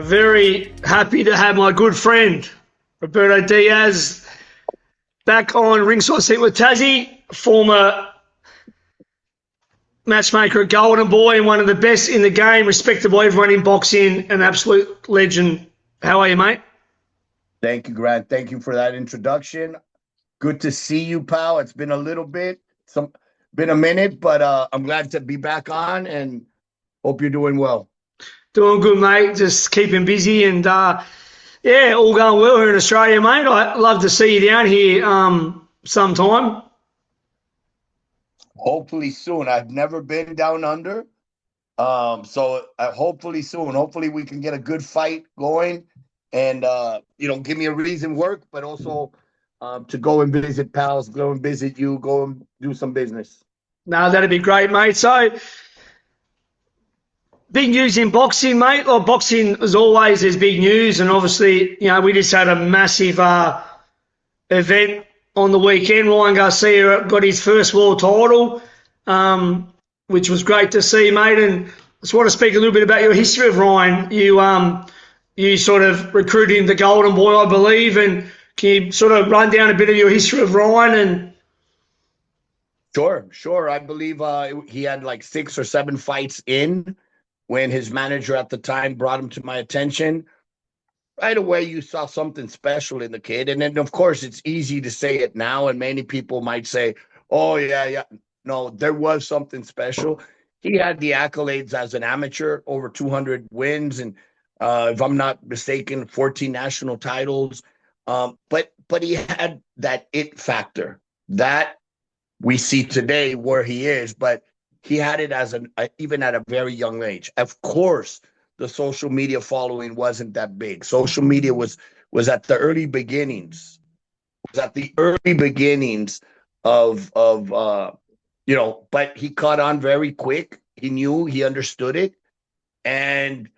Very happy to have my good friend, Roberto Diaz, back on ringside seat with Tassie, former matchmaker at Golden Boy and one of the best in the game, respected by everyone in boxing, an absolute legend. How are you, mate? Thank you, Grant. Thank you for that introduction. Good to see you, pal. It's been a little bit, been a minute, but I'm glad to be back on and hope you're doing well. Doing good, mate. Just keeping busy and, yeah, all going well here in Australia, mate. I'd love to see you down here sometime. Hopefully soon. I've never been down under, so hopefully soon. Hopefully we can get a good fight going and, give me a reason work, but also to go and visit pals, go and visit you, go and do some business. No, that'd be great, mate. So, big news in boxing, mate. Well, boxing, as always, there's big news. And obviously, we just had a massive event on the weekend. Ryan Garcia got his first world title, which was great to see, mate. And I just want to speak a little bit about your history of Ryan. You sort of recruited him the Golden Boy, I believe. And can you sort of run down a bit of your history of Ryan? Sure. I believe he had like 6 or 7 fights in when his manager at the time brought him to my attention. Right away, you saw something special in the kid. And then, of course, it's easy to say it now, and many people might say, oh, yeah. No, there was something special. He had the accolades as an amateur, over 200 wins, and if I'm not mistaken, 14 national titles. But he had that it factor that we see today where he is, but he had it as even at a very young age. Of course, the social media following wasn't that big. Social media was at the early beginnings. But he caught on very quick. He knew, he understood it. And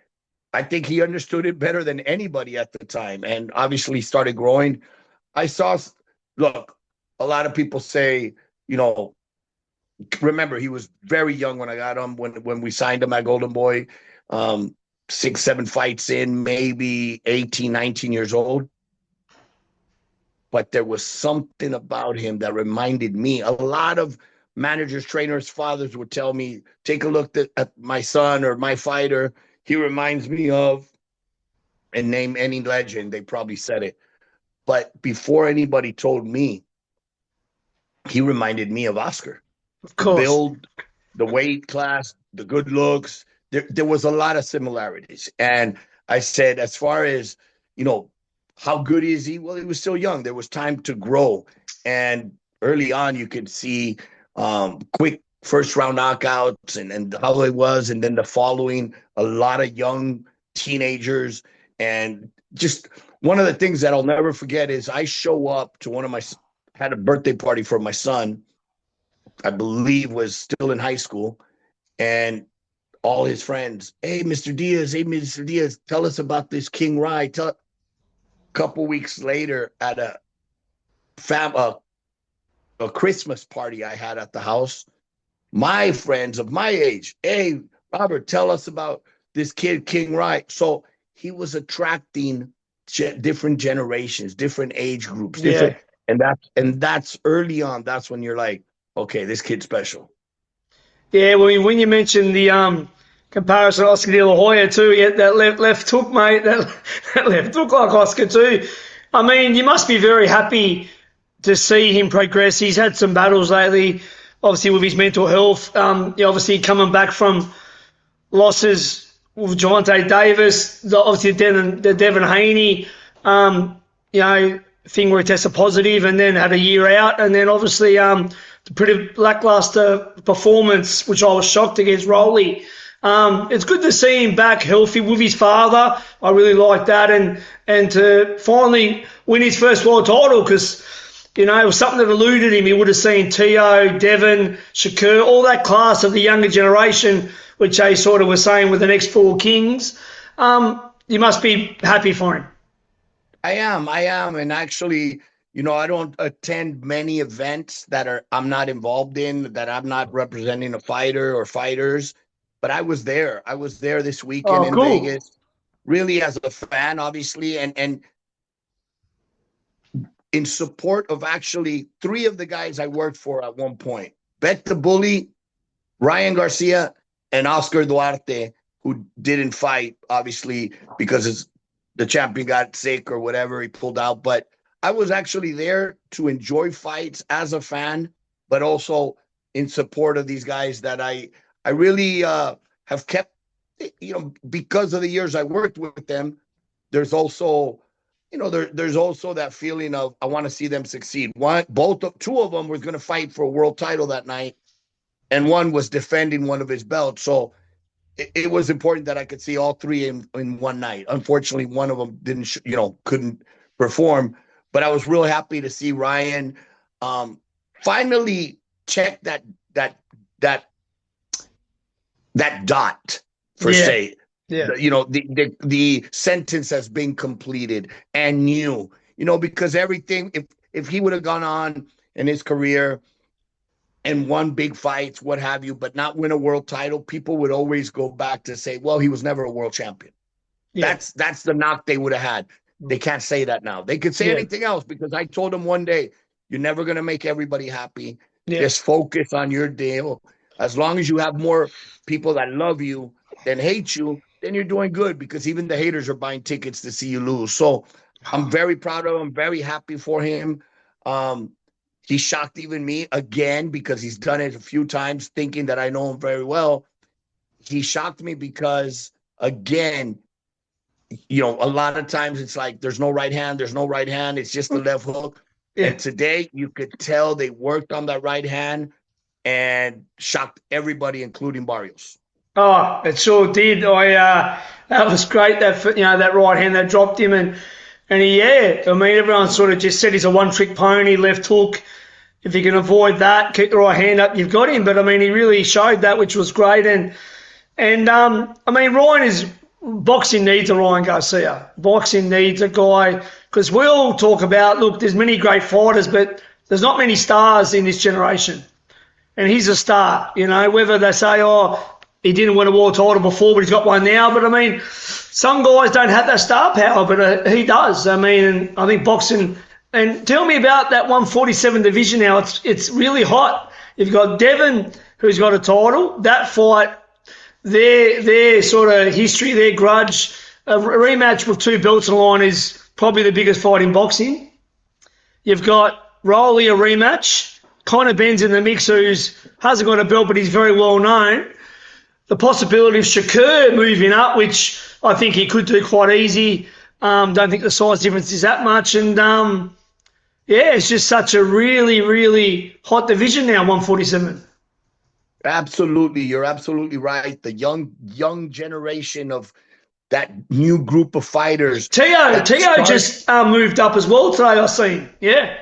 I think he understood it better than anybody at the time. And obviously started growing. Look, a lot of people say, remember, he was very young when I got him, when we signed him at Golden Boy, 6, 7 fights in, maybe 18, 19 years old. But there was something about him that reminded me. A lot of managers, trainers, fathers would tell me, take a look at my son or my fighter. He reminds me of, and name any legend, they probably said it. But before anybody told me, he reminded me of Oscar. Of course. The build, the weight class, the good looks. There was a lot of similarities. And I said, as far as, how good is he? Well, he was still young. There was time to grow. And early on, you could see quick first-round knockouts and how it was. And then the following, a lot of young teenagers. And just one of the things that I'll never forget is I show up to had a birthday party for my son, I believe was still in high school, and all his friends, hey, Mr. Diaz, tell us about this King Rye. A couple weeks later at a Christmas party I had at the house, my friends of my age, hey, Robert, tell us about this kid, King Rye. So he was attracting different generations, different age groups, and that's early on. That's when you're like, okay, this kid's special. Yeah, well, when you mentioned the comparison to Oscar De La Hoya too, yeah, that left hook, mate, that left hook like Oscar too. I mean, you must be very happy to see him progress. He's had some battles lately, obviously with his mental health. Obviously coming back from losses with Gervonta Davis, obviously the Devin Haney, thing where he tested positive and then had a year out, and then obviously the pretty lackluster performance, which I was shocked against Rolly. It's good to see him back healthy with his father. I really like that, and to finally win his first world title, because it was something that eluded him. He would have seen Tio, Devin, Shakur, all that class of the younger generation, which they sort of were saying with the next 4 kings. You must be happy for him. I am. And actually, I don't attend many events that I'm not involved in, that I'm not representing a fighter or fighters, but I was there. I was there this weekend in Vegas. really as a fan, obviously, and in support of actually 3 of the guys I worked for at one point. Bet the Bully, Ryan Garcia, and Oscar Duarte, who didn't fight, obviously, because the champion got sick or whatever, he pulled out. But I was actually there to enjoy fights as a fan, but also in support of these guys that I really have kept, because of the years I worked with them. There's also, there's also that feeling of I want to see them succeed. Two of them were going to fight for a world title that night, and one was defending one of his belts. So it was important that I could see all 3 in one night. Unfortunately, one of them couldn't perform, but I was real happy to see Ryan finally check that dot for say. Yeah. The sentence has been completed and new, because everything, if he would have gone on in his career and won big fights, what have you, but not win a world title, people would always go back to say, well, he was never a world champion. Yeah. That's the knock they would have had. They can't say that now. They could say anything else, because I told them one day, you're never going to make everybody happy. Yeah. Just focus on your deal. As long as you have more people that love you than hate you, then you're doing good, because even the haters are buying tickets to see you lose. So I'm very proud of him, very happy for him. He shocked even me again, because he's done it a few times, thinking that I know him very well. He shocked me because, again, a lot of times it's like there's no right hand, it's just the left hook. Yeah. And today you could tell they worked on that right hand and shocked everybody, including Barrios. Oh, it sure did. That was great. That right hand that dropped him, and everyone sort of just said he's a one-trick pony, left hook. If you can avoid that, keep the right hand up, you've got him. But he really showed that, which was great. And boxing needs a Ryan Garcia. Boxing needs a guy, because we all talk about, look, there's many great fighters, but there's not many stars in this generation. And he's a star, whether they say, he didn't win a world title before, but he's got one now. But, some guys don't have that star power, but he does. I think boxing – and tell me about that 147 division now. It's really hot. You've got Devin, who's got a title. That fight, their sort of history, their grudge, a rematch with 2 belts on the line is probably the biggest fight in boxing. You've got Rolly, a rematch. Conor Benn's in the mix, who hasn't got a belt, but he's very well known. The possibility of Shakur moving up, which I think he could do quite easy. Don't think the size difference is that much. And, it's just such a really, really hot division now, 147. Absolutely. You're absolutely right. The young generation of that new group of fighters. Tio just moved up as well today, I've seen. Yeah.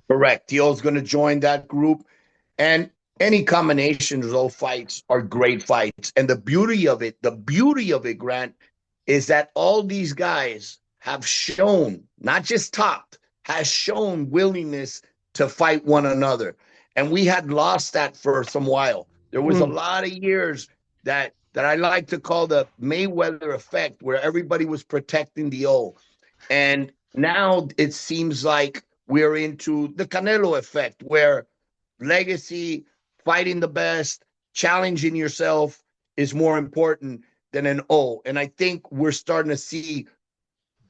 Correct. Tio's going to join that group. And any combination of those fights are great fights. And the beauty of it, Grant, is that all these guys have shown, not just topped, has shown willingness to fight one another. And we had lost that for some while. There was a lot of years that I like to call the Mayweather effect, where everybody was protecting the O. And now it seems like we're into the Canelo effect, where legacy, fighting the best, challenging yourself is more important than an O. And I think we're starting to see,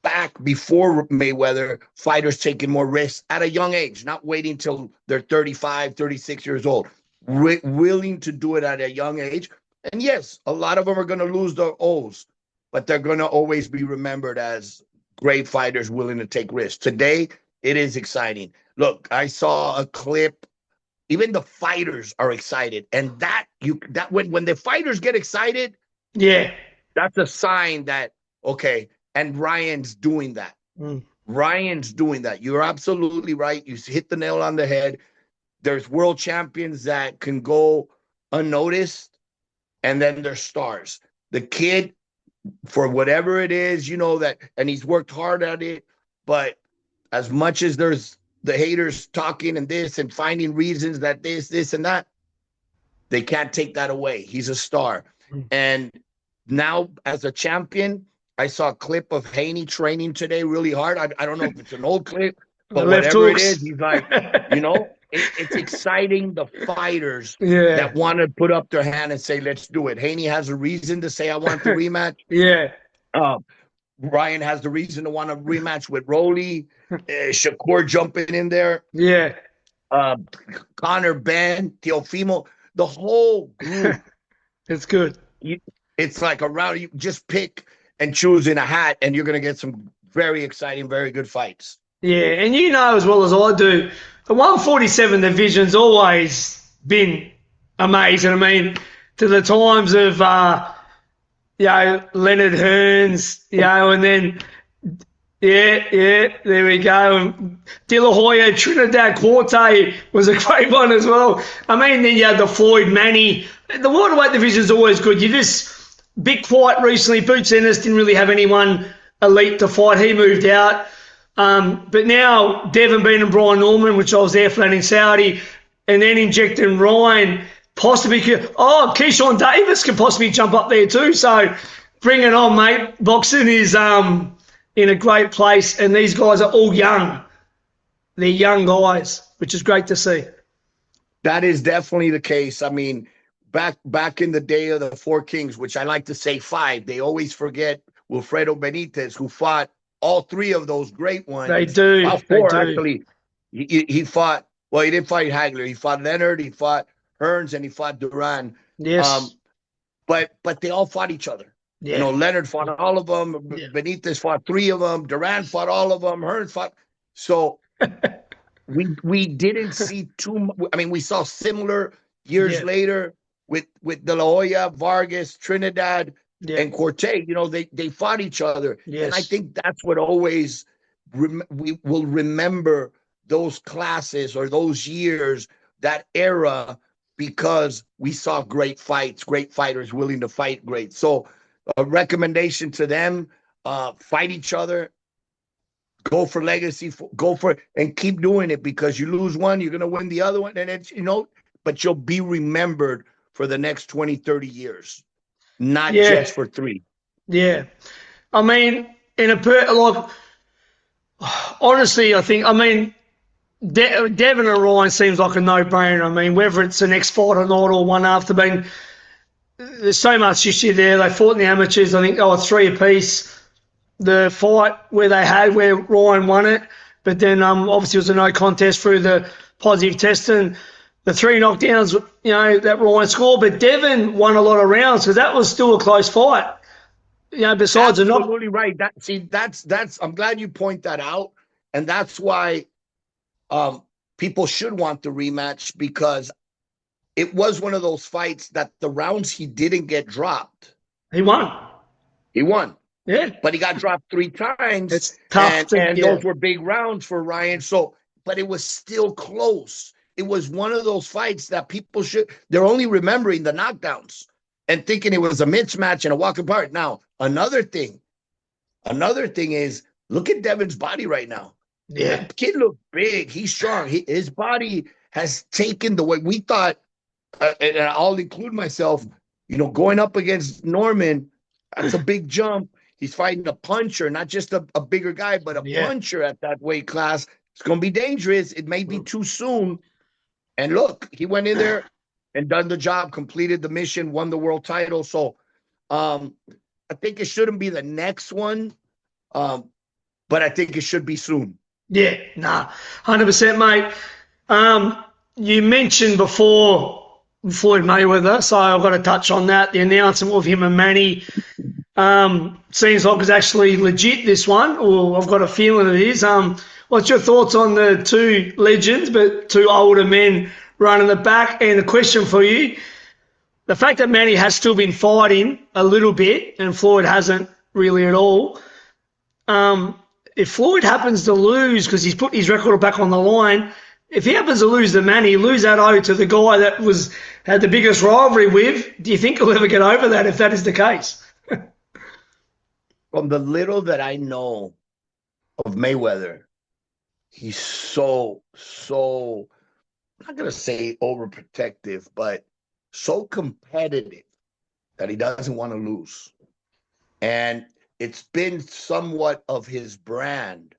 back before Mayweather, fighters taking more risks at a young age, not waiting till they're 35, 36 years old, willing to do it at a young age. And yes, a lot of them are going to lose their O's, but they're going to always be remembered as great fighters willing to take risks. Today, it is exciting. Look, I saw a clip. Even the fighters are excited. And when the fighters get excited, that's a sign that, okay, and Ryan's doing that. Ryan's doing that. You're absolutely right. You hit the nail on the head. There's world champions that can go unnoticed, and then there's stars. The kid, for whatever it is, and he's worked hard at it, but as much as there's the haters talking and this and finding reasons that this and that, they can't take that away. He's a star. And now as a champion, I saw a clip of Haney training today really hard. I don't know if it's an old clip, The but left whatever it hooks. is, he's like, it's exciting the fighters Yeah. that want to put up their hand and say, let's do it. Haney has a reason to say, I want the rematch. Yeah. Um, Ryan has the reason to want a rematch with Rolly. Shakur jumping in there. Yeah. Uh, Conor, Benn, Teofimo, the whole group. It's good. It's like a round. You just pick and choose in a hat, and you're going to get some very exciting, very good fights. Yeah, and you know as well as I do, the 147 division's always been amazing. I mean, to the times of Leonard Hearns, and then there we go. And De La Hoya, Trinidad Quartet was a great one as well. I mean, then you had the Floyd Manny. The welterweight division's always good. You just big fight recently. Boots Ennis didn't really have anyone elite to fight. He moved out. But now Devin Bean and Brian Norman, which I was there flat in Saudi, and then injecting Ryan, possibly. Keyshawn Davis could possibly jump up there too. So bring it on, mate. Boxing is in a great place, and these guys are all young. They're young guys, which is great to see. That is definitely the case. I mean, back in the day of the Four Kings, which I like to say five, they always forget Wilfredo Benitez, who fought all three of those great ones. They do. Well, four, actually. He fought, well, he didn't fight Hagler. He fought Leonard, he fought Hearns, and he fought Duran. Yes. But they all fought each other. Yeah. Leonard fought all of them. Yeah. Benitez fought three of them. Duran fought all of them. Hearns fought. So we didn't see too much. I mean, we saw similar years later with De La Hoya, Vargas, Trinidad, and Corte. They fought each other. Yes. And I think that's what always we will remember those classes or those years, that era, because we saw great fights, great fighters willing to fight great. So a recommendation to them, fight each other, go for legacy, and keep doing it, because you lose one, you're going to win the other one. And it's, but you'll be remembered for the next 20, 30 years, not just for 3. Yeah. I mean, honestly, I think, Devin and Ryan seems like a no-brainer. I mean, whether it's the next fight or not, or one after, there's so much issue there. They fought in the amateurs. I think they were 3 apiece. The fight where Ryan won it, but then obviously it was a no contest through the positive testing. The 3 knockdowns, that Ryan scored, but Devin won a lot of rounds, because that was still a close fight. Besides absolutely right. That's. I'm glad you point that out, and that's why people should want the rematch, because it was one of those fights that the rounds he didn't get dropped. He won. Yeah. But he got dropped 3 times. It's tough. And those were big rounds for Ryan. But it was still close. It was one of those fights that they're only remembering the knockdowns and thinking it was a mismatch and a walk apart. Now, another thing is, look at Devin's body right now. Yeah. That kid looked big. He's strong. His body has taken the way we thought, and I'll include myself, going up against Norman, that's a big jump. He's fighting a puncher, not just a bigger guy, but a puncher at that weight class. It's going to be dangerous. It may be too soon. And look, he went in there and done the job, completed the mission, won the world title. So I think it shouldn't be the next one, but I think it should be soon. Yeah, 100%, mate. You mentioned before Floyd Mayweather, so I've got to touch on that. The announcement of him and Manny seems like it's actually legit, this one, or I've got a feeling it is. What's your thoughts on the 2 legends, but 2 older men running the back? And the question for you, the fact that Manny has still been fighting a little bit and Floyd hasn't really at all, if Floyd happens to lose, because he's put his record back on the line, if he happens to lose to Manny, lose that O to the guy that had the biggest rivalry with, do you think he'll ever get over that if that is the case? From the little that I know of Mayweather, he's so, I'm not going to say overprotective, but so competitive that he doesn't want to lose. And it's been somewhat of his brand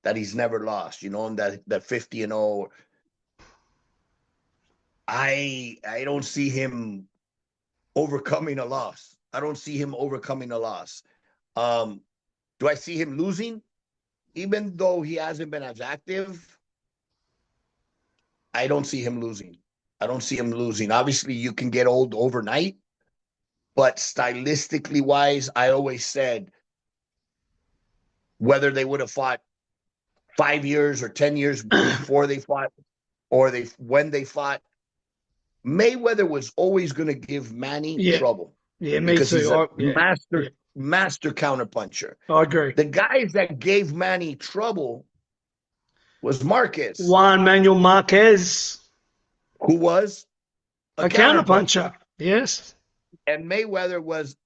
that he's never lost, you know, and that 50-0. I don't see him overcoming a loss. I don't see him overcoming a loss. Do I see him losing? Even though he hasn't been as active, I don't see him losing. I don't see him losing. Obviously, you can get old overnight, but stylistically wise, I always said whether they would have fought 5 years or 10 years before they fought, or when they fought, Mayweather was always going to give Manny trouble. Yeah, me because too. he's a master counterpuncher. I agree. The guys that gave Manny trouble was Marquez. Juan Manuel Marquez, who was a counterpuncher. Yes. And Mayweather was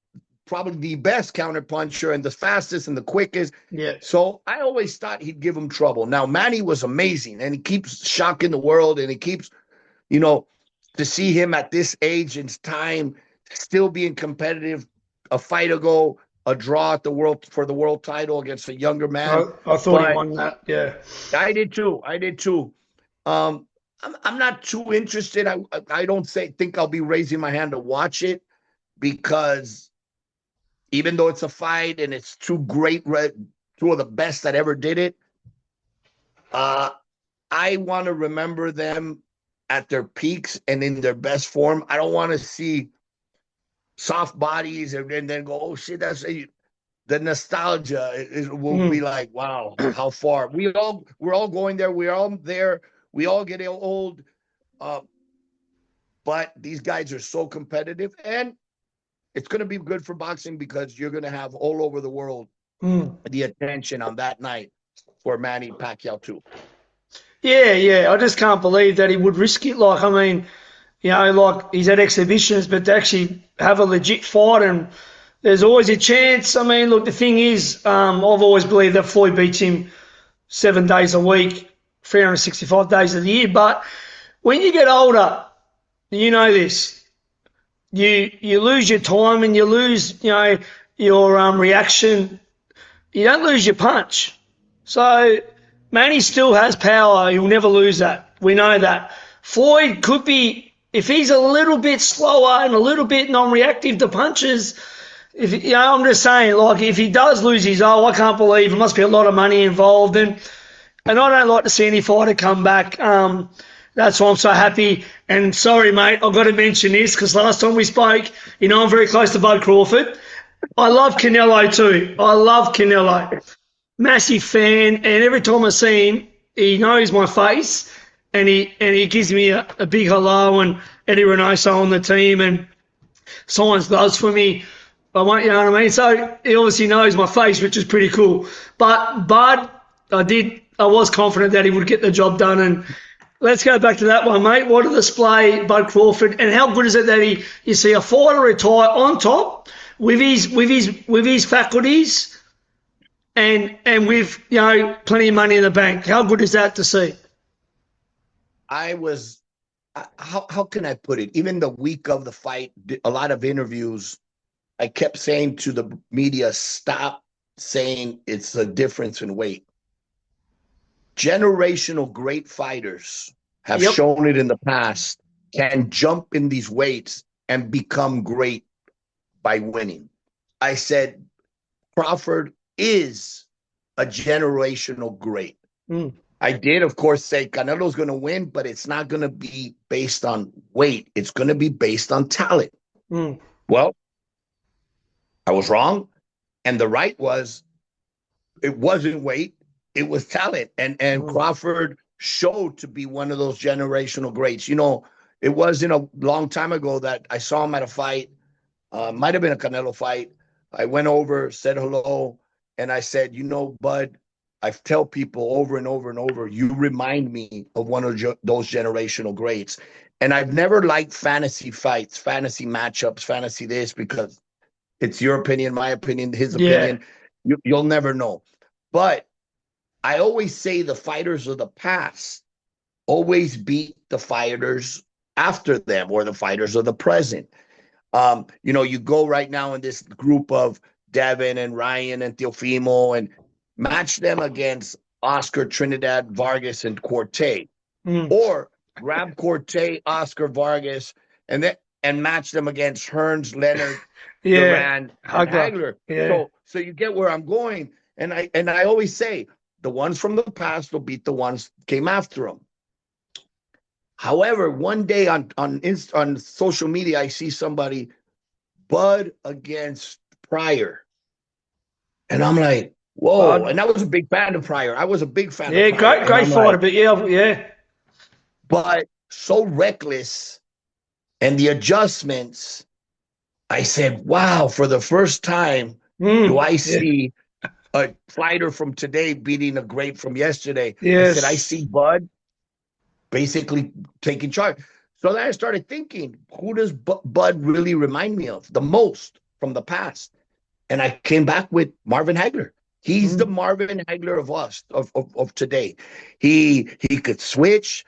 probably the best counterpuncher and the fastest and the quickest. Yeah. So I always thought he'd give him trouble. Now, Manny was amazing, and he keeps shocking the world, and he keeps, you know, to see him at this age and time still being competitive, a fight ago, a draw at the world title against a younger man. I thought he won that. Yeah. I did too. I'm not too interested. I don't think I'll be raising my hand to watch it, because even though it's a fight and it's two of the best that ever did it, I want to remember them at their peaks and in their best form. I don't want to see soft bodies and then go, oh shit, the nostalgia will be like, wow, how far we're all going there. We're all there. We all get old. But these guys are so competitive, and it's going to be good for boxing because you're going to have all over the world the attention on that night for Manny Pacquiao too. Yeah. I just can't believe that he would risk it. Like, I mean, you know, like he's at exhibitions, but to actually have a legit fight, and there's always a chance. I mean, look, the thing is, I've always believed that Floyd beats him 7 days a week, 365 days of the year. But when you get older, you know this. You lose your time and you lose, you know, your reaction. You don't lose your punch. So Manny still has power. He'll never lose that. We know that. Floyd could be, if he's a little bit slower and a little bit non-reactive to punches, I'm just saying, like, if he does lose his, I can't believe there must be a lot of money involved. And I don't like to see any fighter come back. That's why I'm so happy. And sorry, mate, I've got to mention this because last time we spoke, you know, I'm very close to Bud Crawford. I love Canelo too. I love Canelo. Massive fan. And every time I see him, he knows my face and he gives me a big hello, and Eddie Reynoso on the team and signs gloves for me. You know what I mean? So he obviously knows my face, which is pretty cool. But Bud, I was confident that he would get the job done. And let's go back to that one, mate. What a display, Bud Crawford, and how good is it that you see a fighter retire on top with his faculties and with, you know, plenty of money in the bank. How good is that to see? How can I put it? Even the week of the fight, a lot of interviews, I kept saying to the media, stop saying it's a difference in weight. Generational great fighters have shown it in the past, can jump in these weights and become great by winning. I said Crawford is a generational great. I did, of course, say Canelo's going to win, but it's not going to be based on weight. It's going to be based on talent. Well, I was wrong. And the right was, it wasn't weight. It was talent, and Crawford showed to be one of those generational greats. You know, it wasn't a long time ago that I saw him at a fight. Might have been a Canelo fight. I went over, said hello, and I said, you know, Bud, I tell people over and over and over, you remind me of one of those generational greats. And I've never liked fantasy fights, fantasy matchups, fantasy this, because it's your opinion, my opinion, his opinion. You'll never know. But I always say the fighters of the past always beat the fighters after them, or the fighters of the present. You know, you go right now in this group of Devin and Ryan and Teofimo and match them against Oscar, Trinidad, Vargas, and Corte. Or grab Corte, Oscar, Vargas, and match them against Hearns, Leonard, Duran, and Hagler. Yeah. So you get where I'm going. And I always say the ones from the past will beat the ones came after them. However, one day on social media, I see somebody Bud against Pryor. And I'm like, whoa. And I was a big fan of Pryor. I was a big fan of Pryor. Yeah, great fighter, but yeah. But so reckless and the adjustments, I said, wow, for the first time, do I see a fighter from today beating a great from yesterday. Yes. I said, I see Bud basically taking charge. So then I started thinking, who does Bud really remind me of the most from the past? And I came back with Marvin Hagler. He's the Marvin Hagler of us, of today. He could switch,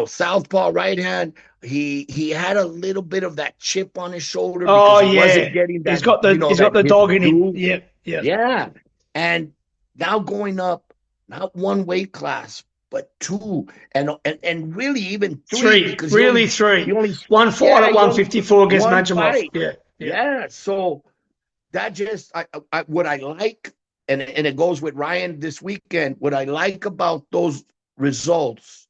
southpaw, right hand. He had a little bit of that chip on his shoulder because he wasn't getting that. He's got the dog in him. Yeah. And now going up, not one weight class, but two, and really even three. Because three. He only one fight at 154 against Majimov. Yeah. So that just what I like, and it goes with Ryan this weekend. What I like about those results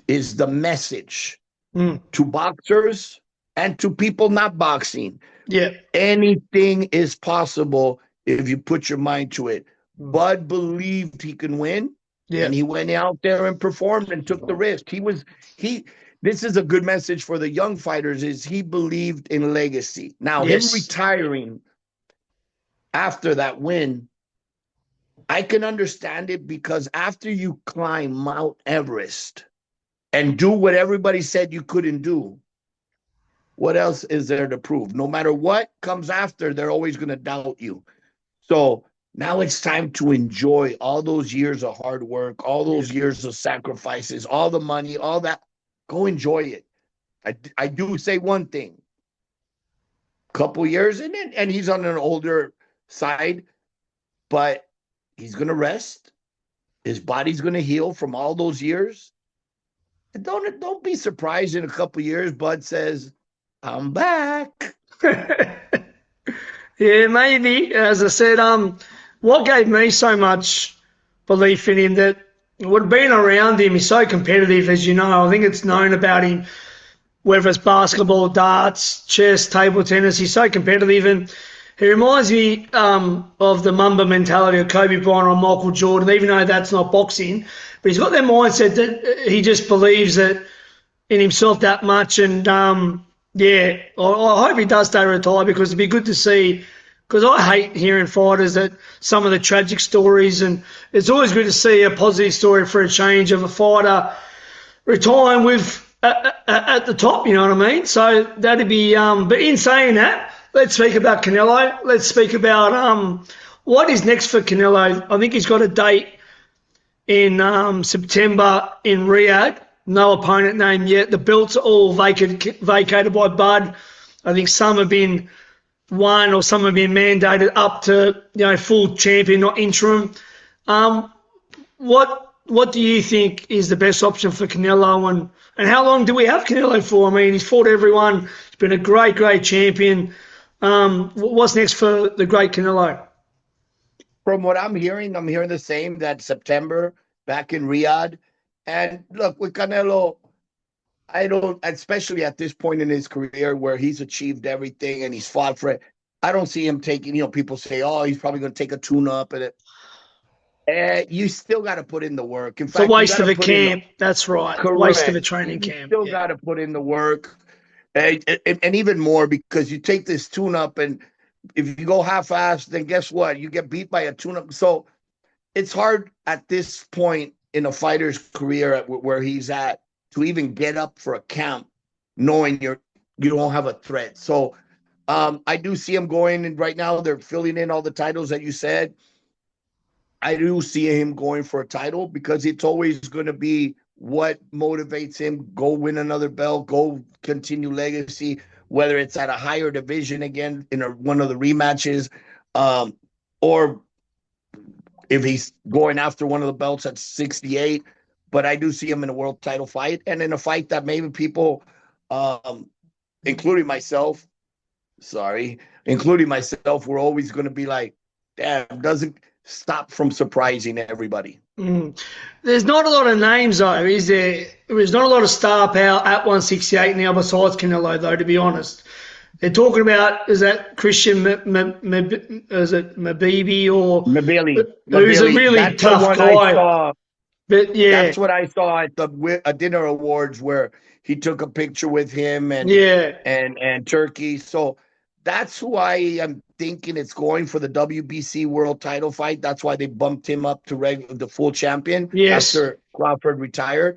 is the message to boxers and to people not boxing. Yeah, anything is possible if you put your mind to it. Bud believed he can win, and he went out there and performed and took the risk. This is a good message for the young fighters, is he believed in legacy. Now, him retiring after that win, I can understand it, because after you climb Mount Everest and do what everybody said you couldn't do, what else is there to prove? No matter what comes after, they're always going to doubt you. So now it's time to enjoy all those years of hard work, all those years of sacrifices, all the money, all that. Go enjoy it. I do say one thing. Couple years in it, and he's on an older side, but he's going to rest. His body's going to heal from all those years. And don't be surprised in a couple years Bud says, I'm back. Yeah, maybe. As I said, what gave me so much belief in him, that would have been around him, he's so competitive, as you know. I think it's known about him, whether it's basketball, darts, chess, table tennis, he's so competitive. And he reminds me of the Mamba mentality of Kobe Bryant or Michael Jordan, even though that's not boxing. But he's got that mindset that he just believes that in himself that much. And I hope he does stay retired, because it'd be good to see, because I hate hearing fighters that some of the tragic stories, and it's always good to see a positive story for a change of a fighter retiring with at the top, you know what I mean? So that'd be, but in saying that, let's speak about Canelo. Let's speak about what is next for Canelo. I think he's got a date in September in Riyadh. No opponent named yet. The belts are all vacated by Bud. I think some have been won, or some have been mandated up to full champion, not interim. What do you think is the best option for Canelo, and how long do we have Canelo for? I mean, he's fought everyone. He's been a great champion. What's next for the great Canelo? From what I'm hearing the same, that September back in Riyadh. And look, with Canelo, especially at this point in his career where he's achieved everything and he's fought for it, I don't see him taking, people say, oh, he's probably going to take a tune-up. And you still got to put in the work. In fact, it's a waste of a camp. That's right. Correct. Waste of a training camp. You still got to put in the work. And even more, because you take this tune-up, and if you go half-assed, then guess what? You get beat by a tune-up. So it's hard at this point in a fighter's career where he's at to even get up for a camp knowing you don't have a threat. So I do see him going, and right now they're filling in all the titles that you said. I do see him going for a title, because it's always going to be what motivates him. Go win another belt, go continue legacy, whether it's at a higher division again in one of the rematches. or if he's going after one of the belts at 68. But I do see him in a world title fight, and in a fight that maybe people, including myself, we're always going to be like, damn, doesn't stop from surprising everybody. There's not a lot of names, though, is there? There's not a lot of star power at 168 now besides Canelo, though, to be honest. They're talking about, is that Christian is it Mabibi or Mabili, who's a really tough guy. But yeah, that's what I saw at the dinner awards where he took a picture with him and Turkey. So that's why I'm thinking it's going for the WBC world title fight. That's why they bumped him up to the full champion after Crawford retired.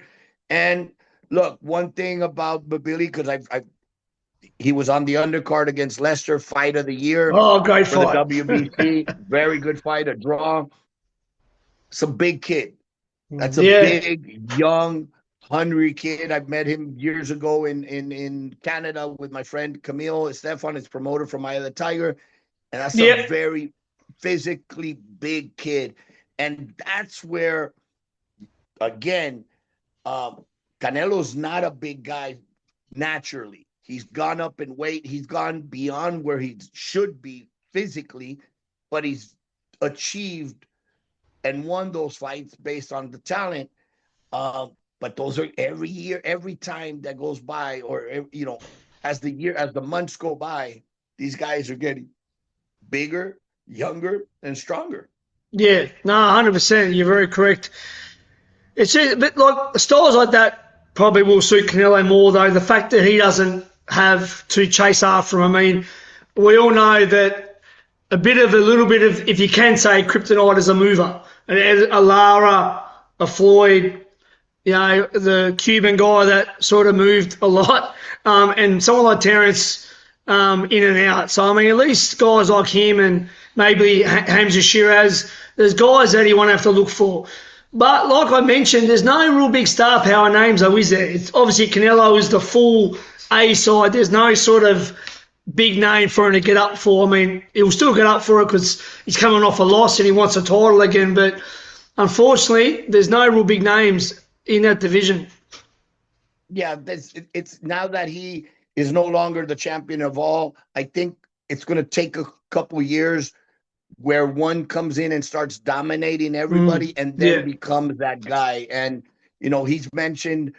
And look, one thing about Mabili, because he was on the undercard against Lester, fight of the year. Oh, great for fight. the WBC. Very good fight, a draw. It's a big kid. That's a big, young, hungry kid. I've met him years ago in Canada with my friend Camille Stefan, his promoter from Eye of the Tiger. And that's a very physically big kid. And that's where, again, Canelo's not a big guy naturally. He's gone up in weight. He's gone beyond where he should be physically, but he's achieved and won those fights based on the talent. But those are every year, every time that goes by, or, as the months go by, these guys are getting bigger, younger, and stronger. Yeah, no, 100%. You're very correct. It's just, but like styles like that probably will suit Canelo more, though. The fact that he doesn't have to chase after him. I mean, we all know that a little bit of, if you can say, kryptonite is a mover. A Lara, a Floyd, the Cuban guy that sort of moved a lot, and someone like Terence in and out. So, I mean, at least guys like him and maybe Hamza Shiraz, there's guys that you won't have to look for. But like I mentioned, there's no real big star power names, though, is there? It's obviously Canelo is the full A side. There's no sort of big name for him to get up for. I mean, he'll still get up for it because he's coming off a loss and he wants a title again. But unfortunately, there's no real big names in that division. Yeah, it's now that he is no longer the champion of all, I think it's going to take a couple years where one comes in and starts dominating everybody and then becomes that guy. And, he's mentioned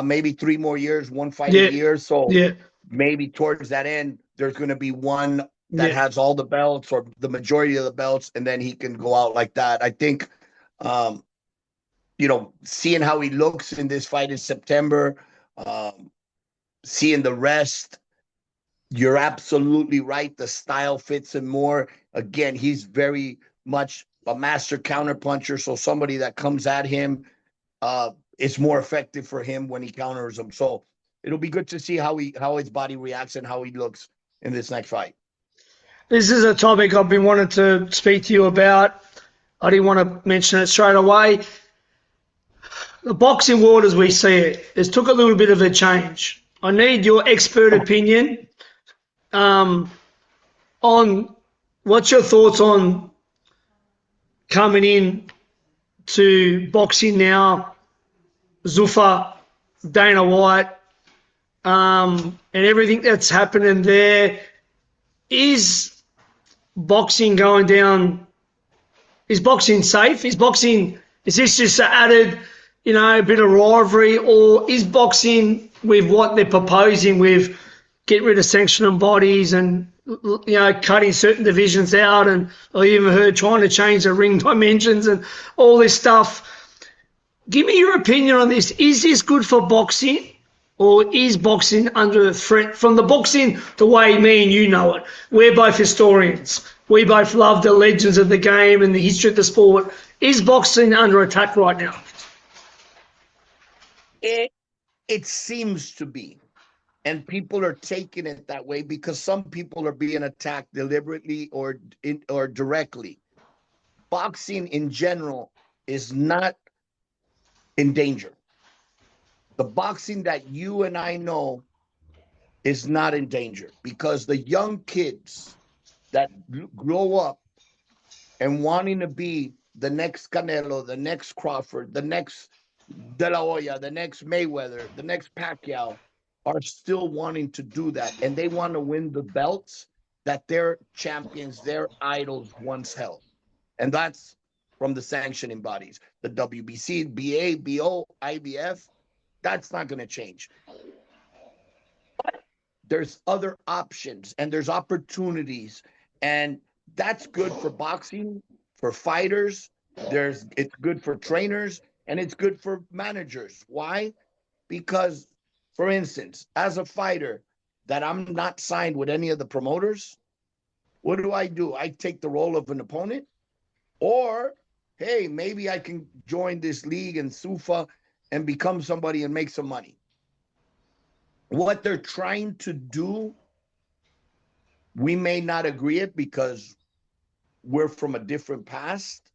maybe 3 more years, one fight a year. So maybe towards that end, there's going to be one that has all the belts or the majority of the belts, and then he can go out like that. I think, seeing how he looks in this fight in September, seeing the rest, you're absolutely right. The style fits him more. Again, he's very much a master counterpuncher, so somebody that comes at him is more effective for him when he counters him. So it'll be good to see how his body reacts and how he looks in this next fight. This is a topic I've been wanting to speak to you about. I didn't want to mention it straight away. The boxing world as we see it has took a little bit of a change. I need your expert opinion on what's your thoughts on coming in to boxing now, Zuffa, Dana White, and everything that's happening there. Is boxing going down? Is boxing safe? Is this just added, a bit of rivalry, or is boxing with what they're proposing with get rid of sanctioning bodies and, cutting certain divisions out, and I even heard trying to change the ring dimensions and all this stuff. Give me your opinion on this. Is this good for boxing, or is boxing under a threat from the boxing the way me and you know it? We're both historians. We both love the legends of the game and the history of the sport. Is boxing under attack right now? It seems to be. And people are taking it that way because some people are being attacked deliberately or directly. Boxing in general is not in danger. The boxing that you and I know is not in danger because the young kids that grow up and wanting to be the next Canelo, the next Crawford, the next De La Hoya, the next Mayweather, the next Pacquiao, are still wanting to do that. And they want to win the belts that their champions, their idols once held. And that's from the sanctioning bodies, the WBC, BA, BO, IBF. That's not going to change. But there's other options and there's opportunities. And that's good for boxing, for fighters. It's good for trainers, and it's good for managers. Why? Because, for instance, as a fighter that I'm not signed with any of the promoters, what do? I take the role of an opponent, or, hey, maybe I can join this league in Zuffa and become somebody and make some money. What they're trying to do, we may not agree it because we're from a different past.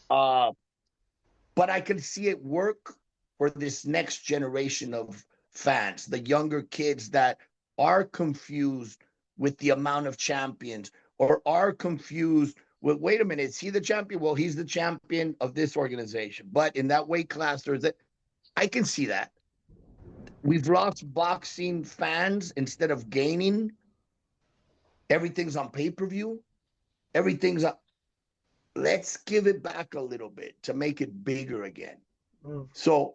But I can see it work for this next generation of fans, the younger kids that are confused with the amount of champions, or are confused with, wait a minute, is he the champion? Well, he's the champion of this organization. But in that weight class, I can see that. We've lost boxing fans instead of gaining. Everything's on pay-per-view. Everything's on. Let's give it back a little bit to make it bigger again. So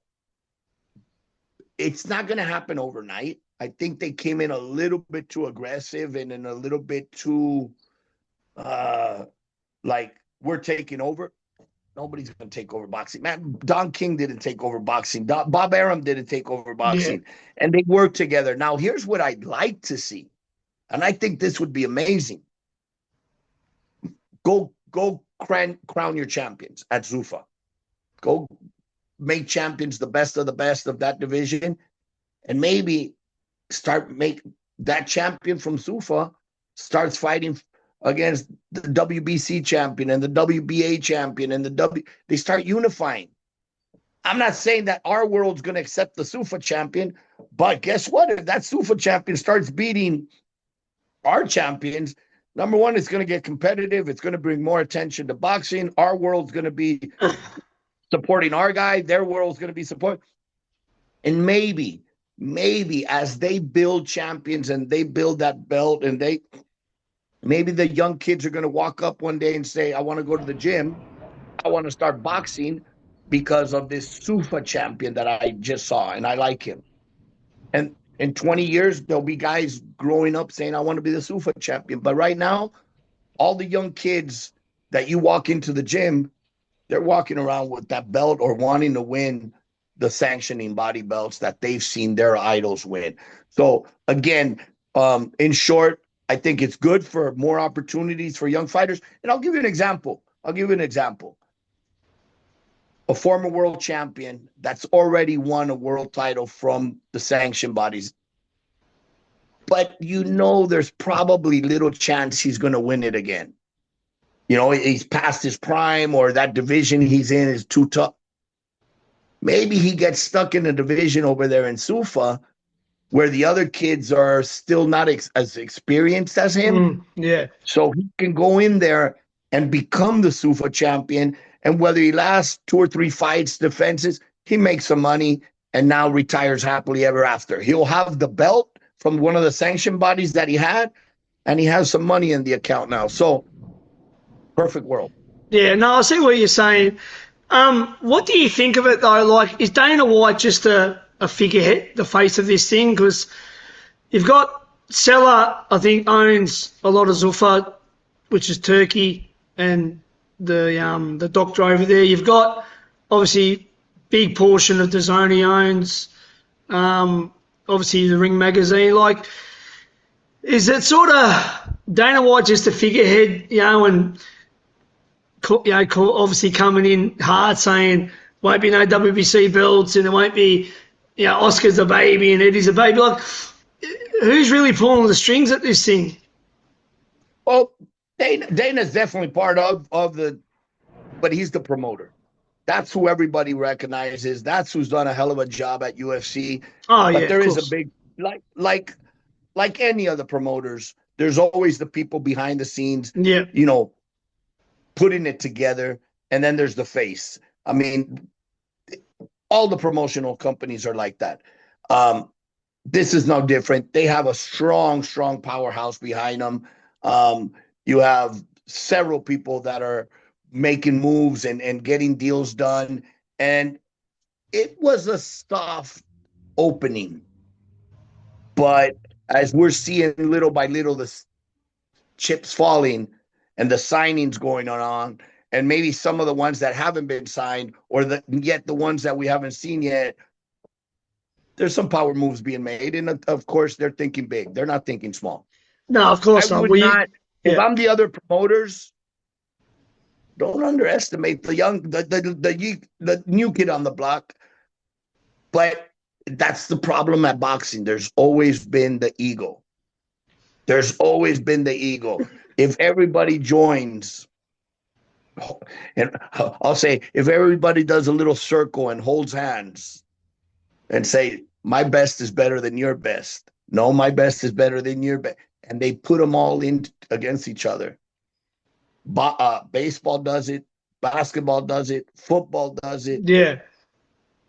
it's not going to happen overnight. I think they came in a little bit too aggressive and in a little bit too, like, we're taking over. Nobody's going to take over boxing. Man, Don King didn't take over boxing. Bob Arum didn't take over boxing. Yeah. And they work together. Now, here's what I'd like to see. And I think this would be amazing. Go crown your champions at Zuffa. Go make champions the best of that division. And maybe make that champion from Zuffa starts fighting against the WBC champion and the WBA champion and they start unifying. I'm not saying that our world's going to accept the Zuffa champion, but guess what? If that Zuffa champion starts beating our champions, number one, it's going to get competitive. It's going to bring more attention to boxing. Our world's going to be supporting our guy. Their world's going to be supporting. And maybe as they build champions and they build that belt and maybe the young kids are going to walk up one day and say, I want to go to the gym. I want to start boxing because of this Zuffa champion that I just saw, and I like him. And in 20 years, there'll be guys growing up saying, I want to be the Zuffa champion. But right now, all the young kids that you walk into the gym, they're walking around with that belt or wanting to win the sanctioning body belts that they've seen their idols win. So again, in short, I think it's good for more opportunities for young fighters. And I'll give you an example. A former world champion that's already won a world title from the sanction bodies. But there's probably little chance he's going to win it again. He's past his prime, or that division he's in is too tough. Maybe he gets stuck in a division over there in Zuffa where the other kids are still not as experienced as him. Yeah. So he can go in there and become the Zuffa champion. And whether he lasts 2 or 3 fights, defenses, he makes some money and now retires happily ever after. He'll have the belt from one of the sanction bodies that he had, and he has some money in the account now. So, perfect world. Yeah, no, I see what you're saying. What do you think of it, though? Like, is Dana White just a figurehead, the face of this thing? Because you've got Seller, I think, owns a lot of Zuffa, which is Turkey, and the doctor over there. You've got, obviously, big portion of DAZN he owns, obviously the Ring magazine. Like, is it sort of Dana White just a figurehead, and obviously coming in hard saying won't be no WBC belts and it won't be, Oscar's a baby and Eddie's a baby. Like, who's really pulling the strings at this thing? Well, Dana's definitely part of but he's the promoter. That's who everybody recognizes. That's who's done a hell of a job at UFC. Oh, but yeah, there is a big, like any other promoters, there's always the people behind the scenes. Yeah. putting it together, and then there's the face. I mean, all the promotional companies are like that. This is no different. They have a strong, strong powerhouse behind them. You have several people that are making moves and getting deals done. And it was a soft opening. But as we're seeing little by little, the chips falling and the signings going on, and maybe some of the ones that haven't been signed, or yet the ones that we haven't seen yet, there's some power moves being made. And of course, they're thinking big. They're not thinking small. No, of course I not. would not, if I'm the other promoters, don't underestimate the new kid on the block. But that's the problem at boxing. There's always been the ego. There's always been the ego. If everybody joins, and I'll say, if everybody does a little circle and holds hands and say, my best is better than your best. No, my best is better than your best. And they put them all in against each other. Baseball does it. Basketball does it. Football does it. Yeah.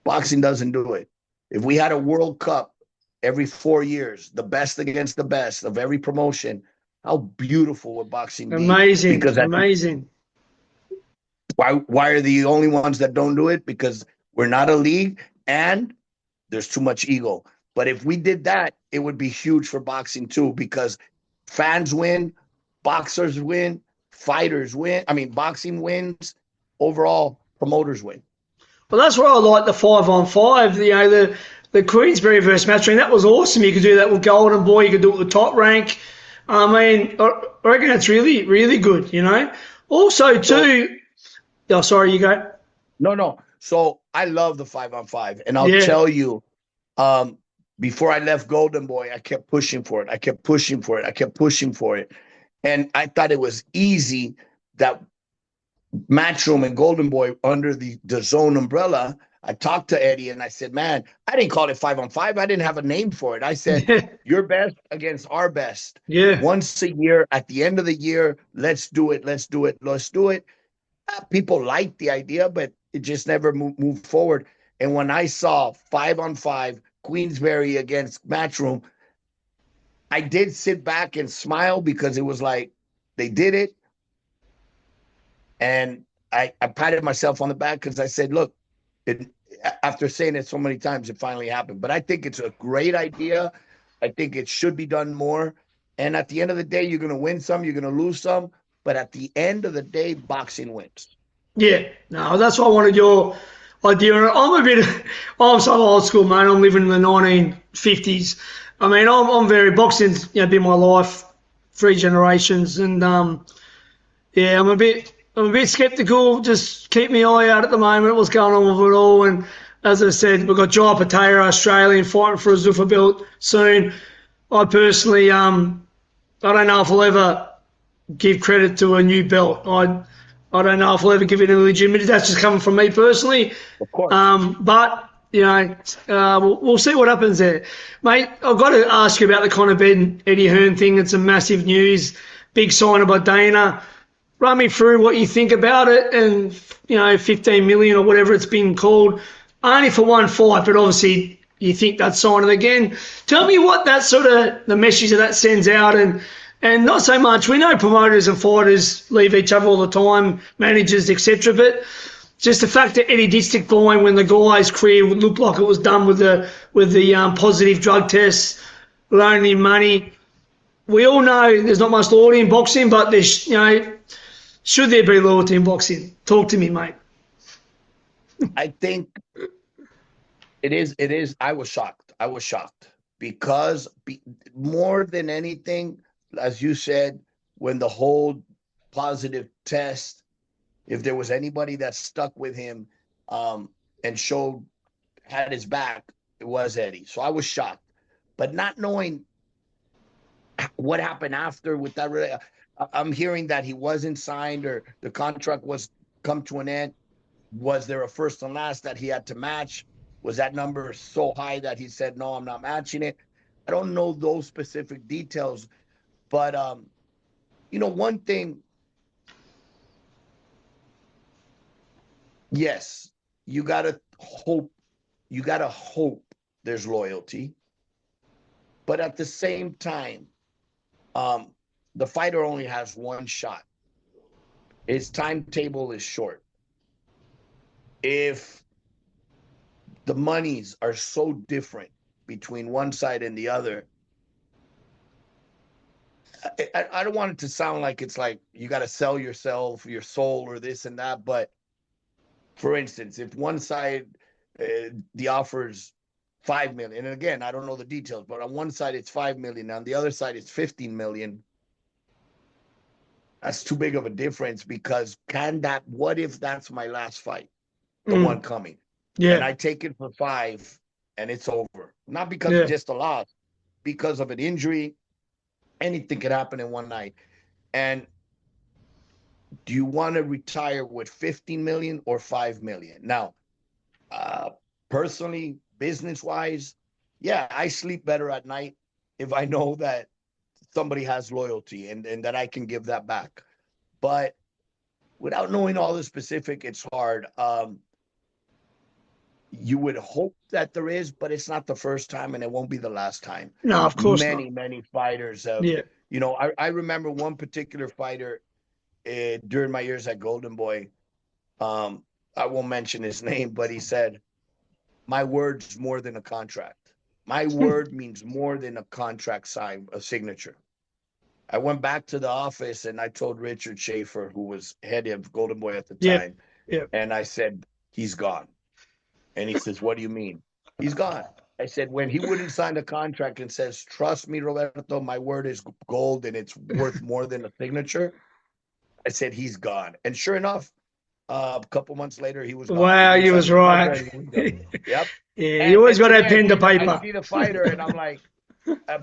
Boxing doesn't do it. If we had a World Cup every 4 years, the best against the best of every promotion, how beautiful would boxing be? Amazing. Because amazing. Why are the only ones that don't do it? Because we're not a league and there's too much ego. But if we did that, it would be huge for boxing too, because fans win, boxers win, fighters win. I mean, boxing wins. Overall, promoters win. Well, that's why I like the 5-on-5. You know, the Queensberry versus Matchmaker, that was awesome. You could do that with Golden Boy. You could do it with Top Rank. I mean, I reckon that's really, really good, you know. Also, too, oh, sorry, you go. No. So I love the 5-on-5. And I'll tell you, before I left Golden Boy, I kept pushing for it. I kept pushing for it. And I thought it was easy that Matchroom and Golden Boy under the DAZN umbrella. I talked to Eddie and I said, man, I didn't call it 5-on-5. I didn't have a name for it. I said, your best against our best. Yeah. Once a year, at the end of the year, let's do it. People liked the idea, but it just never moved forward. And when I saw 5-on-5, Queensberry against Matchroom, I did sit back and smile because it was like they did it. And I patted myself on the back because I said, look, after saying it so many times, it finally happened. But I think it's a great idea. I think it should be done more. And at the end of the day, you're going to win some, you're going to lose some. But at the end of the day, boxing wins. Yeah, no, that's why I wanted your idea. I'm so old school, mate. I'm living in the 1950s. I mean, I'm very, boxing's been my life, 3 generations. And yeah, I'm a bit skeptical. Just keep my eye out at the moment. What's going on with it all? And as I said, we've got Jai Patera, Australian, fighting for a Zuffa belt soon. I personally, I don't know if I'll ever give credit to a new belt. I don't know if I'll ever give it a legitimacy. That's just coming from me personally. Of course. But we'll see what happens there, mate. I've got to ask you about the Conor Benn Eddie Hearn thing. It's a massive news, big signing by Dana. Run me through what you think about it, and 15 million or whatever it's been called, only for one fight, but obviously you think that's signing again. Tell me what that sort of the message that sends out, and not so much. We know promoters and fighters leave each other all the time, managers, etc. But just the fact that Eddie did stick by when the guy's career looked like it was done with the positive drug tests, loaning him money. We all know there's not much loyalty in boxing, but there's should there be loyalty in boxing? Talk to me, mate. I think it is. I was shocked because more than anything, as you said, when the whole positive test, if there was anybody that stuck with him and had his back, it was Eddie. So I was shocked, but not knowing what happened after with that. I'm hearing that he wasn't signed or the contract was come to an end. Was there a first and last that he had to match? Was that number so high that he said, no, I'm not matching it? I don't know those specific details. But, one thing, Yes, you gotta hope. You gotta hope there's loyalty, but at the same time, the fighter only has one shot. His timetable is short. If the monies are so different between one side and the other, I don't want it to sound like it's like you got to sell yourself, your soul, or this and that. But for instance, if one side the offers 5 million, and again, I don't know the details, but on one side it's 5 million, on the other side it's 15 million. That's too big of a difference, because what if that's my last fight, the one coming? Yeah. And I take it for 5 and it's over. Not because of just a loss, because of an injury. Anything could happen in one night. And do you want to retire with 15 million or 5 million? Now, personally, business-wise, yeah, I sleep better at night if I know that somebody has loyalty and that I can give that back. But without knowing all the specific, it's hard. You would hope that there is, but it's not the first time and it won't be the last time. No, of course not. Many fighters have, Yeah. you know, I remember one particular fighter during my years at Golden Boy. I won't mention his name, but he said, my word's more than a contract. My word means more than a contract sign, a signature. I went back to the office and I told Richard Schaefer, who was head of Golden Boy at the time, and I said, he's gone. And he says, what do you mean? He's gone. I said, when he wouldn't sign a contract and says, trust me, Roberto, my word is gold and it's worth more than a signature, I said, he's gone. And sure enough, a couple months later, he was gone. Wow, you was right. Yep. Yeah, you always got that pen to paper. I see the fighter and I'm like,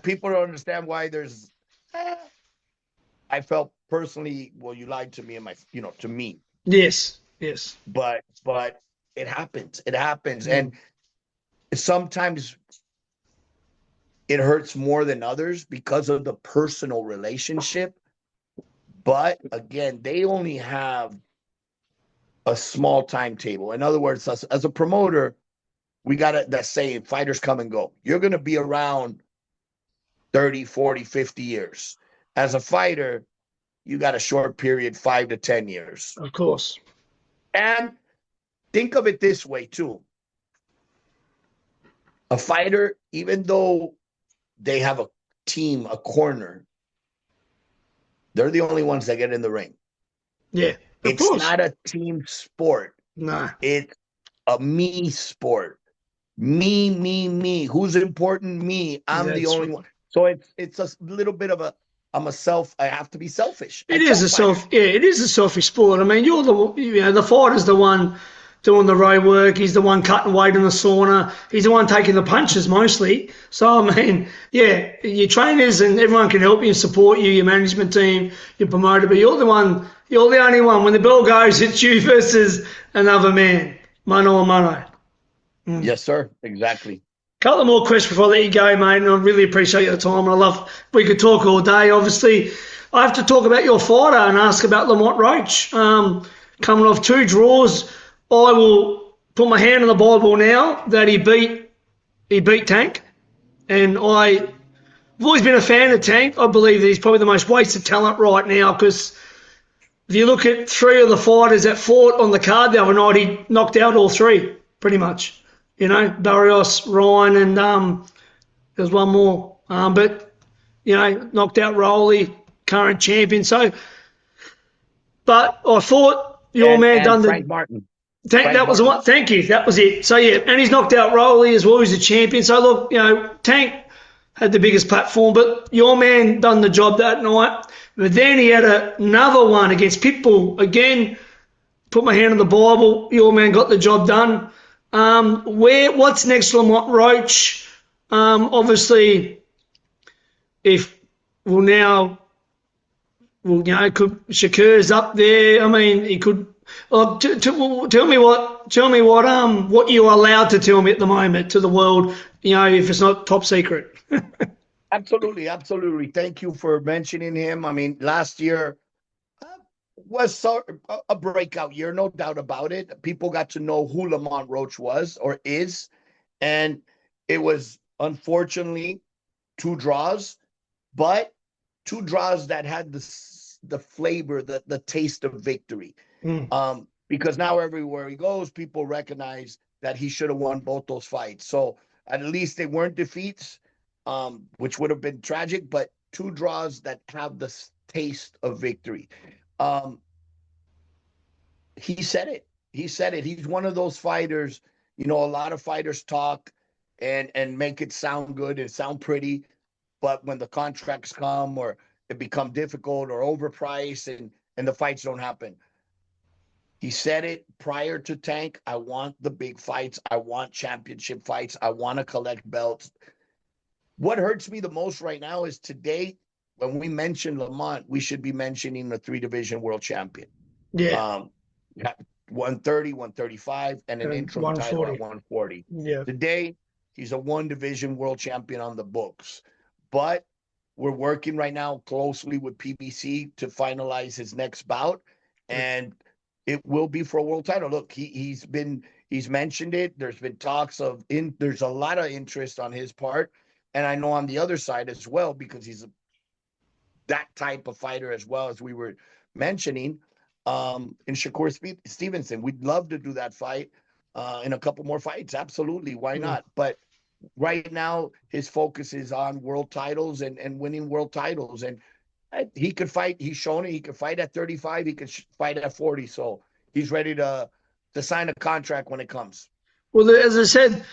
people don't understand why there's... I felt personally, well, you lied to me and to me. Yes. But it happens. It happens. And sometimes it hurts more than others because of the personal relationship. But again, they only have a small timetable. In other words, as a promoter, we got that saying, fighters come and go. You're going to be around 30, 40, 50 years. As a fighter, you got a short period, 5 to 10 years. Of course. And think of it this way, too. A fighter, even though they have a team, a corner, they're the only ones that get in the ring. Yeah, it's not a team sport. No. It's a me sport. Me. Who's important? Me. I'm the only one. So it's a little bit of I have to be selfish. It is a selfish sport. I mean, the fighter's the one doing the road work. He's the one cutting weight in the sauna. He's the one taking the punches mostly. So, I mean, yeah, your trainers and everyone can help you and support you, your management team, your promoter, but you're the only one. When the bell goes, it's you versus another man, mano a mano. Yes, sir. Exactly. Couple more questions before I let you go, mate, and I really appreciate your time. We could talk all day, obviously. I have to talk about your fighter and ask about Lamont Roach. Coming off 2 draws, I will put my hand on the Bible now that he beat Tank. And I've always been a fan of Tank. I believe that he's probably the most wasted talent right now, because if you look at 3 of the fighters that fought on the card the other night, he knocked out all 3, pretty much. Barrios, Ryan, and there's one more. But, knocked out Rowley, current champion. So, but I thought your man done the... Frank Martin. That was the one. Thank you. That was it. So, yeah, and he's knocked out Rowley as well. He's a champion. So, look, Tank had the biggest platform, but your man done the job that night. But then he had another one against Pitbull. Again, put my hand on the Bible. Your man got the job done. What's next, Lamont Roach? Obviously, Shakur's up there. I mean, he could. Tell me what you're allowed to tell me at the moment to the world. If it's not top secret. Absolutely. Thank you for mentioning him. I mean, last year, was a breakout year, no doubt about it. People got to know who Lamont Roach was or is, and it was unfortunately two draws, but two draws that had the flavor, the taste of victory. Because now everywhere he goes, people recognize that he should have won both those fights. So at least they weren't defeats, which would have been tragic, but two draws that have the taste of victory. He said it. He said it. He's one of those fighters. You know, a lot of fighters talk and make it sound good and sound pretty, but when the contracts come or it become difficult or overpriced and the fights don't happen. He said it prior to Tank. I want the big fights. I want championship fights. I want to collect belts. What hurts me the most right now is today, when we mention Lamont, we should be mentioning the 3-division world champion. Yeah. 130, 135, and an interim title at 140. Yeah. Today, he's a 1-division world champion on the books. But we're working right now closely with PBC to finalize his next bout. And it will be for a world title. Look, he's mentioned it. There's been talks of there's a lot of interest on his part. And I know on the other side as well, because he's that type of fighter as well, as we were mentioning, in Shakur Stevenson. We'd love to do that fight in a couple more fights. Absolutely. Why not? But right now, his focus is on world titles and winning world titles. And he could fight. He's shown it. He could fight at 35. He could fight at 40. So he's ready to sign a contract when it comes. Well, as I said,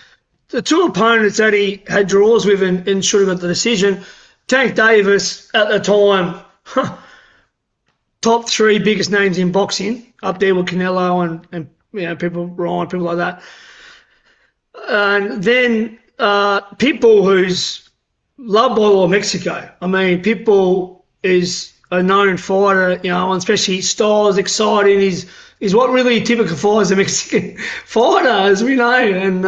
the two opponents that he had draws with and should have got the decision, Tank Davis at the time, top 3 biggest names in boxing, up there with Canelo and you know, Ryan, people like that. And then Pitbull, who's loved by all of Mexico. I mean, Pitbull is a known fighter, you know, and especially his style is exciting. He's what really typifies a Mexican fighter, as we know. And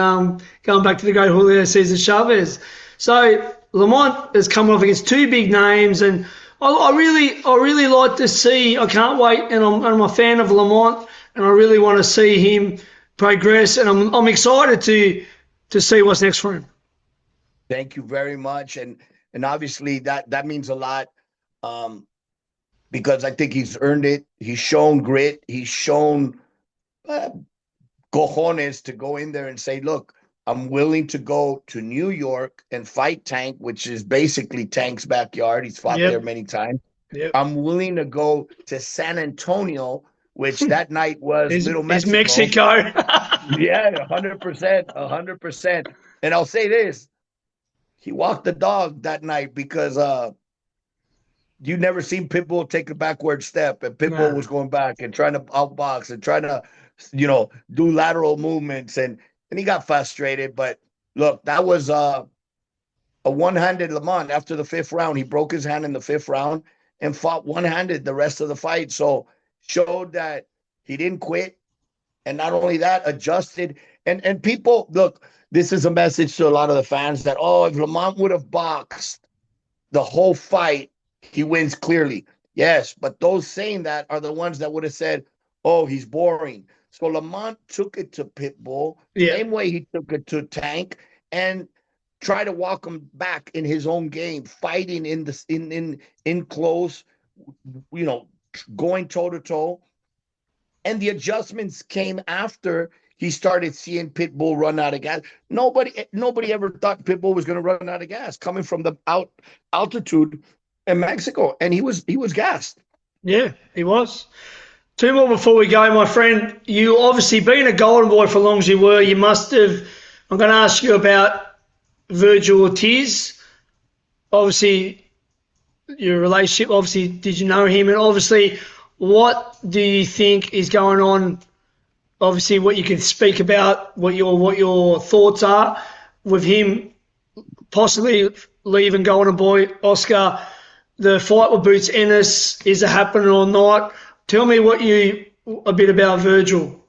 going back to the great Julio Cesar Chavez. So Lamont has come off against 2 big names, and I really like to see. I can't wait, and I'm a fan of Lamont, and I really want to see him progress, and I'm excited to see what's next for him. Thank you very much, and obviously that means a lot, because I think he's earned it. He's shown grit. He's shown cojones to go in there and say, "Look, I'm willing to go to New York and fight Tank," which is basically Tank's backyard. He's fought there many times. Yep. I'm willing to go to San Antonio, which that night was Little Mexico. Mexico. Yeah, 100%, 100%. And I'll say this: he walked the dog that night, because you never seen Pitbull take a backward step, and Pitbull was going back and trying to outbox and trying to, you know, do lateral movements, and he got frustrated. But look, that was a one-handed Lamont. After the 5th round, he broke his hand in the 5th round and fought one-handed the rest of the fight. So showed that he didn't quit, and not only that, adjusted. And people, look, this is a message to a lot of the fans that, oh, if Lamont would have boxed the whole fight, he wins clearly. Yes, but those saying that are the ones that would have said, oh, he's boring. So Lamont took it to Pitbull, same way he took it to Tank, and tried to walk him back in his own game, fighting in close, you know, going toe to toe. And the adjustments came after he started seeing Pitbull run out of gas. Nobody ever thought Pitbull was going to run out of gas coming from the altitude in Mexico, and he was gassed. Yeah, he was. 2 more before we go, my friend. You obviously, being a golden boy for as long as you were, you must have. I'm going to ask you about Vergil Ortiz. Obviously, your relationship. Obviously, did you know him? And obviously, what do you think is going on? Obviously, what you can speak about, what your thoughts are with him possibly leaving Golden Boy, Oscar. The fight with Boots Ennis, is it happening or not? Tell me a bit about Vergil.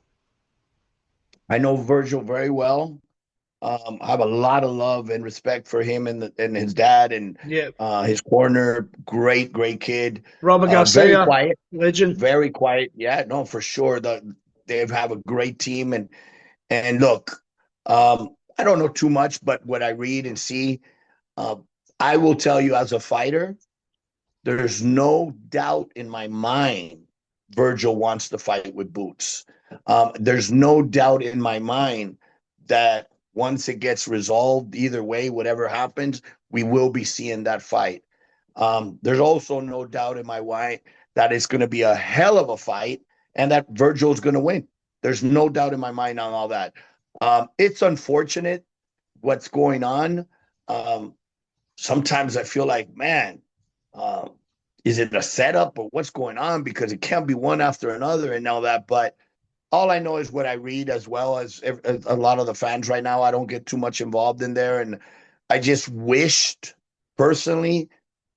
I know Vergil very well. I have a lot of love and respect for him and his dad and Yeah. his corner. Great kid. Robert Very Garcia, quiet, legend. very quiet. Yeah, no, for sure. They have a great team and look, I don't know too much, but what I read and see, uh, I will tell you as a fighter, there's no doubt in my mind Vergil wants to fight with Boots. There's no doubt in my mind that once it gets resolved, either way, whatever happens, we will be seeing that fight. There's also no doubt in my mind that it's going to be a hell of a fight and that Vergil's going to win. There's no doubt in my mind on all that. It's unfortunate what's going on. Um, Sometimes I feel like, man, uh, is it a setup or what's going on? Because it can't be one after another and all that. But all I know is what I read, as well as a lot of the fans right now. I don't get too much involved in there. And I just wished personally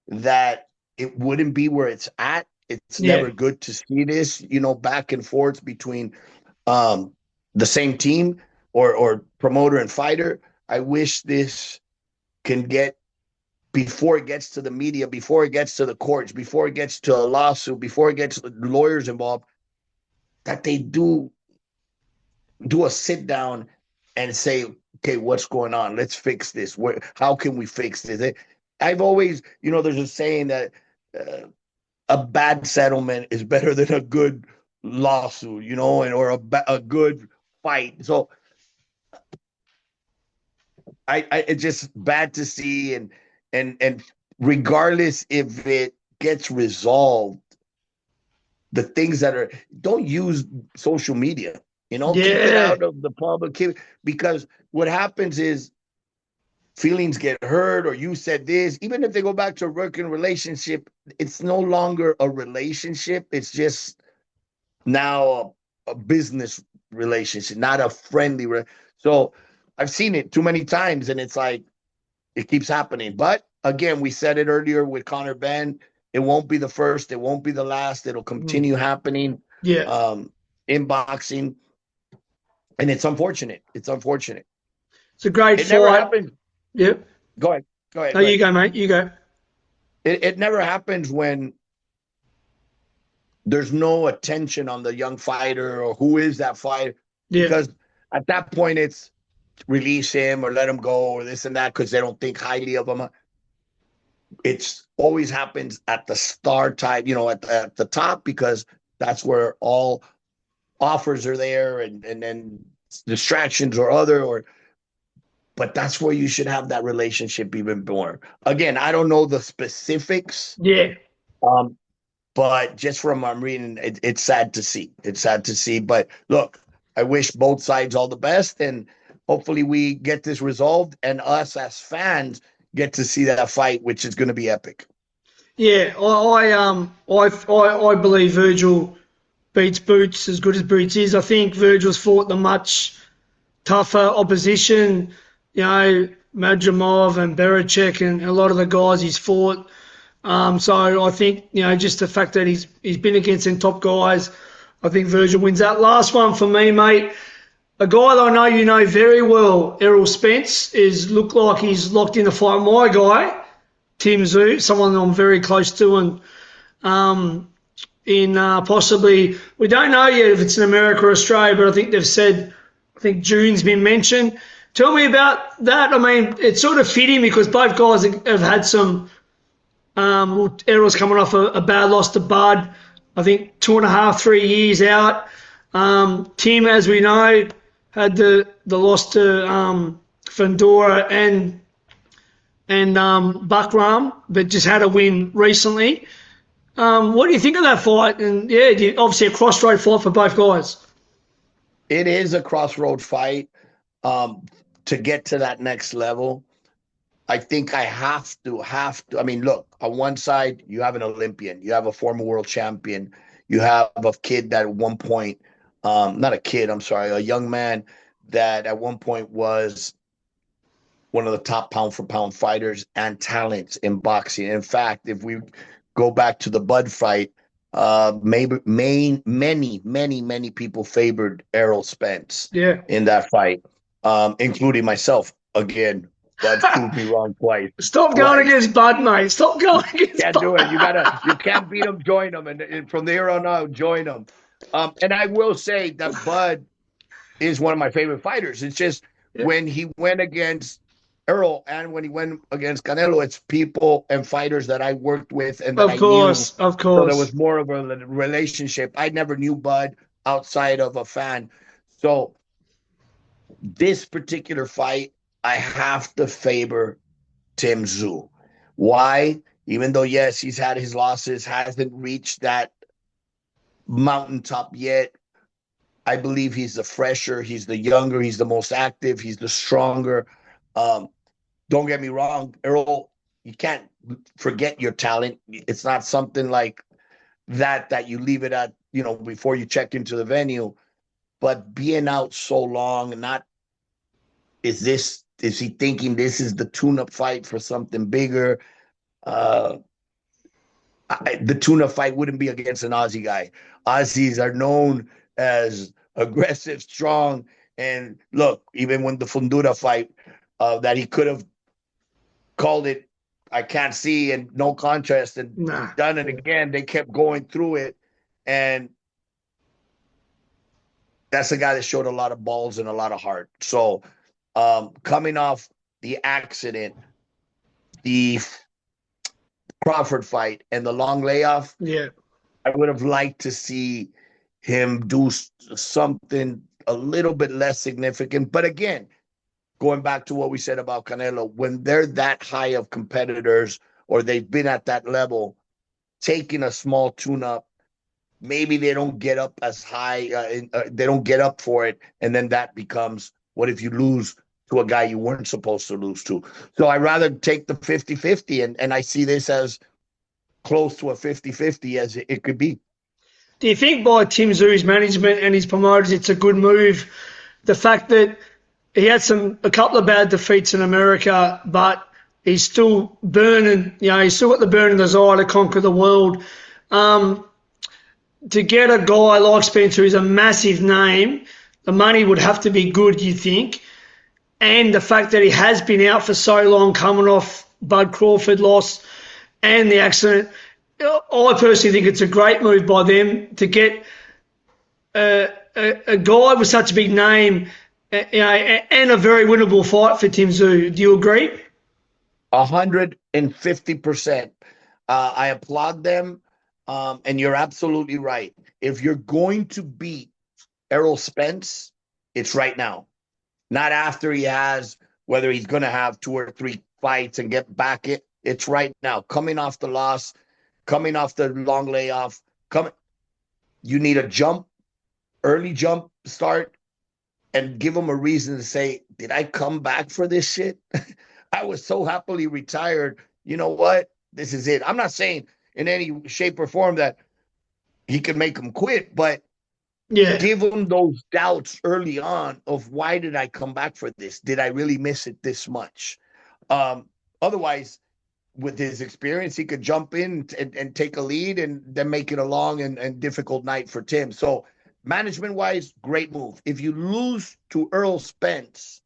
that it wouldn't be where it's at. It's Yeah. never good to see this, back and forth between um, the same team or promoter and fighter. I wish this can get, before it gets to the media, before it gets to the courts, before it gets to a lawsuit, before it gets lawyers involved, that they do a sit down and say, okay, what's going on? Let's fix this. How can we fix this? I've always, there's a saying that a bad settlement is better than a good lawsuit, or a good fight. So it's just bad to see, and regardless if it gets resolved, the things that are, don't use social media, keep it Yeah. out of the public, because what happens is feelings get hurt, or you said this, even if they go back to a working relationship, it's no longer a relationship. It's just now a business relationship, not a friendly. So I've seen it too many times, and it's like, it keeps happening. But again, we said it earlier with Conor Benn, it won't be the first, it won't be the last. It'll continue happening Yeah. in boxing. And it's unfortunate. It's unfortunate. It's a great It never fight. happens. Yep. Go ahead. Go ahead. No, Go you ahead. go, mate. You go. It never happens when there's no attention on the young fighter or who is that fighter, Yeah. because at that point it's release him or let him go or this and that because they don't think highly of him. It's always happens at the start type, at the top, because that's where all offers are there, and then distractions or other, but that's where you should have that relationship even more. Again, I don't know the specifics, Yeah. but just from I'm reading, it's sad to see. It's sad to see. But look, I wish both sides all the best, and hopefully we get this resolved, and us as fans get to see that fight, which is going to be epic. Yeah. I believe Vergil beats Boots as good as Boots is. I think Virgil's fought the much tougher opposition. Madrimov and Bericek and a lot of the guys he's fought. So I think, just the fact that he's been against them top guys, I think Vergil wins that. Last one for me, mate. A guy that I know you know very well, Errol Spence, look like he's locked in the fight. My guy, Tim Zoo, someone I'm very close to, and in possibly, we don't know yet if it's in America or Australia, but I think they've said, I think June's been mentioned. Tell me about that. I mean, it's sort of fitting because both guys have had some. Errol's coming off a bad loss to Bud. I think 2.5, 3 years out. Tim, as we know, had the loss to Fandora and Buckram, but just had a win recently. What do you think of that fight? And yeah, obviously a crossroad fight for both guys. It is a crossroad fight. To get to that next level, I think I have to. I mean, look, on one side, you have an Olympian, you have a former world champion, you have a kid that at one point, not a kid, I'm sorry, a young man that at one point was one of the top pound for pound fighters and talents in boxing. In fact, if we go back to the Bud fight, many people favored Errol Spence Yeah. in that fight. including myself. Again, Bud's proved me wrong twice. Stop going against Bud, mate. Stop going against Can't Bud. do it. You can't beat him, join him. And from there on out, join him. And I will say that Bud is one of my favorite fighters. It's just when he went against Earl and when he went against Canelo, it's people and fighters that I worked with and that I knew. Of course. So there was more of a relationship. I never knew Bud outside of a fan. So this particular fight, I have to favor Tim Tszyu. Why? Even though, yes, he's had his losses, hasn't reached that mountaintop yet. I believe he's the fresher, he's the younger, he's the most active, he's the stronger. Don't get me wrong, Earl, you can't forget your talent. It's not something like that you leave it at, before you check into the venue. But being out so long, is he thinking this is the tune-up fight for something bigger? The tune-up fight wouldn't be against an Aussie guy. Aussies are known as aggressive, strong, and look, even when the Fundura fight, that he could have called it, I can't see, and no contest, and done it again. They kept going through it, and that's a guy that showed a lot of balls and a lot of heart. So coming off the accident, the Crawford fight, and the long layoff, I would have liked to see him do something a little bit less significant. But again, going back to what we said about Canelo, when they're that high of competitors or they've been at that level, taking a small tune-up, maybe they don't get up as high, they don't get up for it, and then that becomes, what if you lose to a guy you weren't supposed to lose to? So I'd rather take the 50-50, and I see this as close to a 50-50 as it could be. Do you think by Tim Tszyu's management and his promoters it's a good move, the fact that he had a couple of bad defeats in America, but he's still burning, he's still got the burning desire to conquer the world. To get a guy like Spencer who's a massive name, the money would have to be good, you think, and the fact that he has been out for so long coming off Bud Crawford loss and the accident, I personally think it's a great move by them to get a guy with such a big name, and a very winnable fight for Tim Tszyu. Do you agree? 150%. I applaud them, and you're absolutely right. If you're going to beat Errol Spence, it's right now, not after he has, whether he's going to have 2 or 3 fights and get back it. It's right now. Coming off the loss, coming off the long layoff, you need a early jump start, and give him a reason to say, did I come back for this shit? I was so happily retired. You know what? This is it. I'm not saying in any shape or form that he could make him quit, but give him those doubts early on of, why did I come back for this? Did I really miss it this much? Otherwise, with his experience, he could jump in and take a lead and then make it a long and difficult night for Tim. So management-wise, great move. If you lose to Earl Spence,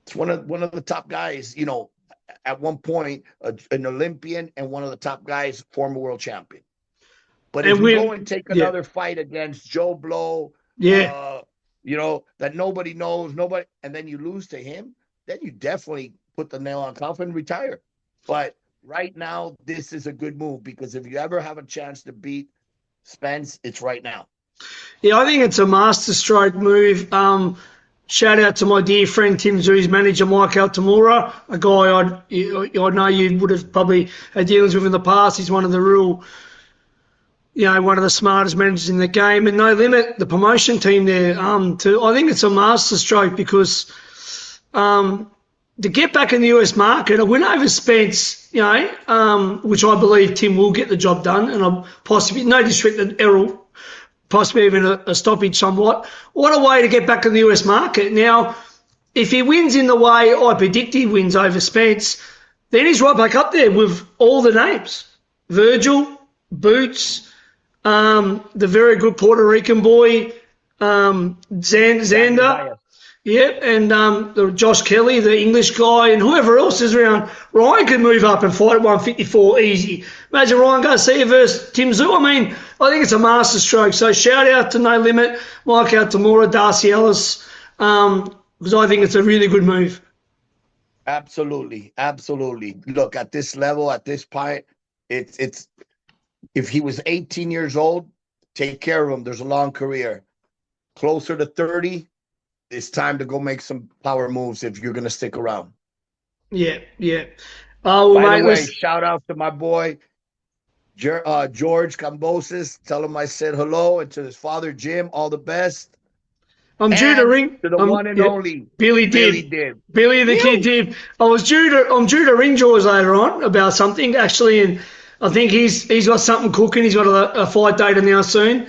it's one of the top guys, at one point, an Olympian and one of the top guys, former world champion. But if you go and take another fight against Joe Blow, that nobody knows, and then you lose to him, then you definitely put the nail on coffin and retire. But right now, this is a good move, because if you ever have a chance to beat Spence, it's right now. Yeah, I think it's a masterstroke move. Shout out to my dear friend Tim Tszyu's manager, Mike Altamura, a guy I know you would have probably had dealings with in the past. He's one of the real, one of the smartest managers in the game. And No Limit, the promotion team there, I think it's a masterstroke, because to get back in the US market, a win over Spence, which I believe Tim will get the job done, and I'm possibly, no disrespect to Errol, possibly even a stoppage somewhat. What a way to get back in the US market. Now, if he wins in the way I predict he wins over Spence, then he's right back up there with all the names. Vergil, Boots, the very good Puerto Rican boy, Xander. Yep, and the Josh Kelly, the English guy, and whoever else is around. Ryan could move up and fight at 154 easy. Imagine Ryan Garcia versus Tim Zuffa. I mean, I think it's a masterstroke. So shout out to No Limit, Mike Altamura, Darcy Ellis, because I think it's a really good move. Absolutely, absolutely. Look, at this level, at this point, it's if he was 18 years old, take care of him. There's a long career. Closer to 30, it's time to go make some power moves if you're going to stick around. Yeah, yeah. Well, By mate, the way, shout out to my boy, George Cambosis. Tell him I said hello, and to his father, Jim, all the best. I'm due to ring to the one and only Billy Dib. Billy the Kid Dib. I'm due to ring George later on about something actually, and I think he's got something cooking. He's got a fight date announced soon.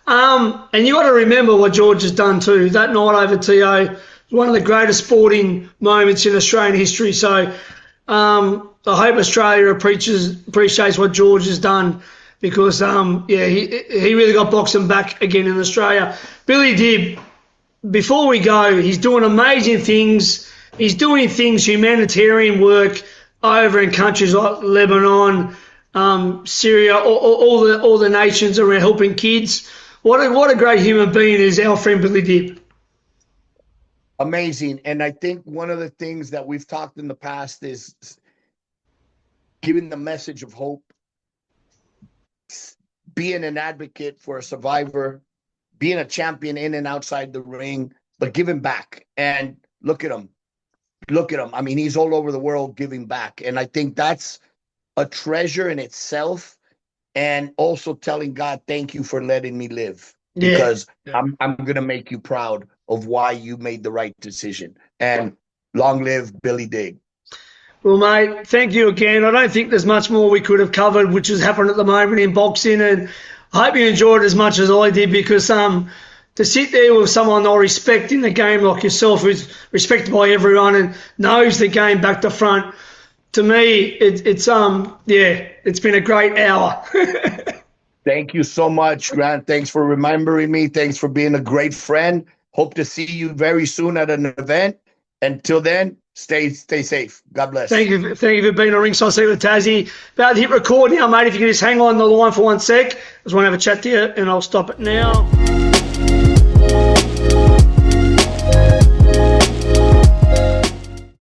And you got to remember what George has done too. That night over TO was one of the greatest sporting moments in Australian history. So I hope Australia appreciates what George has done, because he really got boxing back again in Australia. Billy Dib. Before we go, he's doing amazing things. He's doing things, humanitarian work over in countries like Lebanon, Syria, all the nations around helping kids. What a great human being is our friend Billy Dib. Amazing. And I think one of the things that we've talked in the past is giving the message of hope, being an advocate for a survivor, being a champion in and outside the ring, but giving back. And look at him. Look at him. I mean, he's all over the world giving back. And I think that's a treasure in itself. And also telling God, thank you for letting me live, because I'm going to make you proud of why you made the right decision. And long live Billy Dib. Well, mate, thank you again. I don't think there's much more we could have covered, which is happening at the moment in boxing. And I hope you enjoyed it as much as I did, because to sit there with someone I respect in the game like yourself, who's respected by everyone and knows the game back to front, to me, it's been a great hour. Thank you so much, Grant. Thanks for remembering me. Thanks for being a great friend. Hope to see you very soon at an event. Until then, stay safe. God bless. Thank you for being on Ringside Seat with Tassie. About to hit record now, mate. If you can just hang on the line for 1 sec. I just want to have a chat to you, and I'll stop it now.